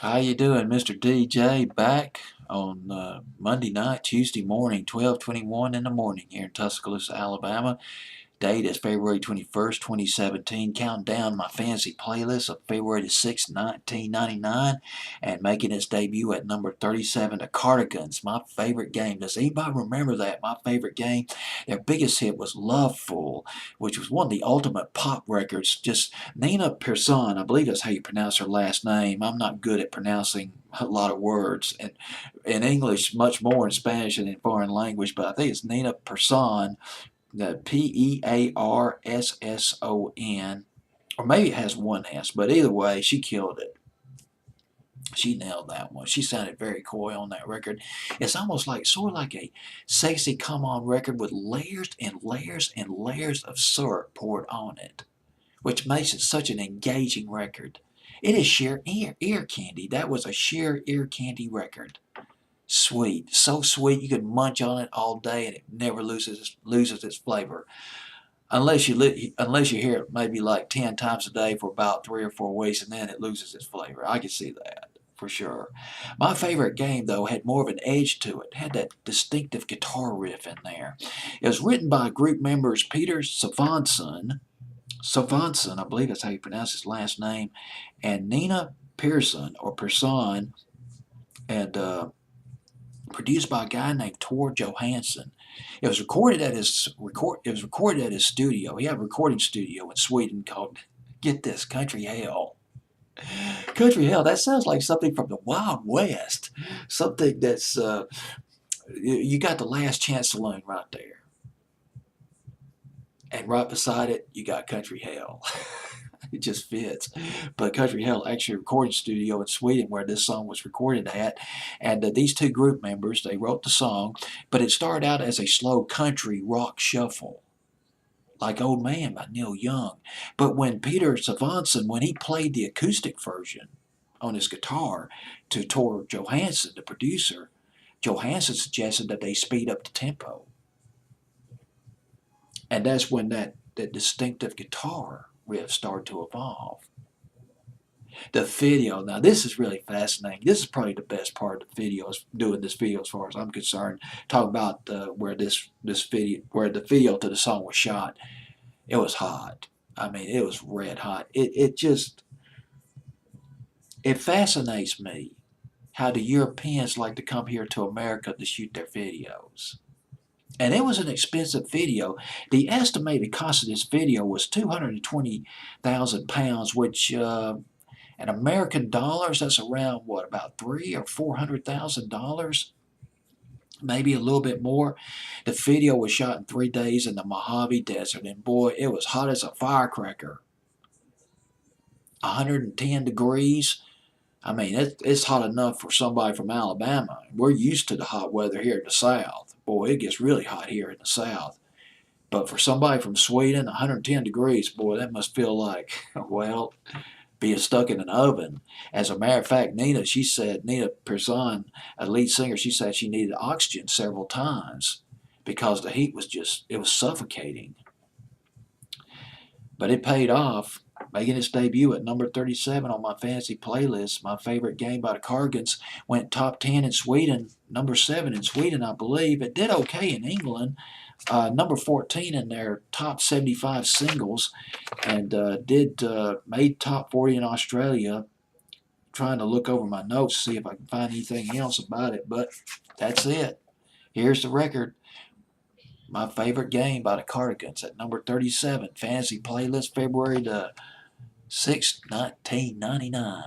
How you doing, Mr. DJ? Back on Monday night, Tuesday morning, 12:21 in the morning here in Tuscaloosa, Alabama. Date is February 21st, 2017. Counting down my fancy playlist of February the 6th, 1999, and making its debut at number 37, the Cardigans. My favorite game. Does anybody remember that? My favorite game? Their biggest hit was Loveful, which was one of the ultimate pop records. Just Nina Persson, I believe that's how you pronounce her last name. I'm not good at pronouncing a lot of words, and in English, much more in Spanish and in foreign language, but I think it's Nina Persson, the Pearsson, or maybe it has one S, but either way, she killed it. She nailed that one. She sounded very coy on that record. It's almost like, sort of like a sexy come on record with layers and layers and layers of syrup poured on it, which makes it such an engaging record. It is sheer ear candy. That was a sheer ear candy record. Sweet, so sweet you could munch on it all day and it never loses its flavor. Unless you hear it maybe like 10 times a day for about 3 or 4 weeks, and then it loses its flavor. I can see that for sure. My favorite game, though, had more of an edge to it. Had that distinctive guitar riff in there. It was written by group members Peter Savanson, I believe that's how you pronounce his last name, and Nina Pearson, or Persson, and produced by a guy named Tor Johansson. It was recorded at his studio. He had a recording studio in Sweden called, get this, Country Hell. Country Hell. That sounds like something from the Wild West. Something that's you got the Last Chance Saloon right there, and right beside it you got Country Hell. It just fits. But Country Hell actually a recording studio in Sweden where this song was recorded at. And these two group members, they wrote the song, but it started out as a slow country rock shuffle, like Old Man by Neil Young. But when Peter Savanson, when he played the acoustic version on his guitar to Tor Johansson, the producer, Johansson suggested that they speed up the tempo. And that's when that distinctive guitar riff started to evolve. The video, now this is really fascinating. This is probably the best part of the video, is doing this video as far as I'm concerned. Talk about where the video to the song was shot. It was hot. I mean, it was red hot. It fascinates me how the Europeans like to come here to America to shoot their videos. And it was an expensive video. The estimated cost of this video was £220,000, which in American dollars, that's around what, about $300,000 or $400,000, maybe a little bit more. The video was shot in 3 days in the Mojave Desert, and boy, it was hot as a firecracker. 110 degrees. I mean, it's hot enough for somebody from Alabama. We're used to the hot weather here in the South. Boy, it gets really hot here in the South. But for somebody from Sweden, 110 degrees, boy, that must feel like, well, being stuck in an oven. As a matter of fact, Nina Persson, a lead singer, she said she needed oxygen several times because the heat it was suffocating. But it paid off, making its debut at number 37 on my fantasy playlist. My favorite game by the Cardigans went top 10 in Sweden, number 7 in Sweden, I believe. It did okay in England, number 14 in their top 75 singles, and made top 40 in Australia. Trying to look over my notes to see if I can find anything else about it, but that's it. Here's the record. My favorite game by the Cardigans at number 37. Fantasy playlist, February the 6th, 1999.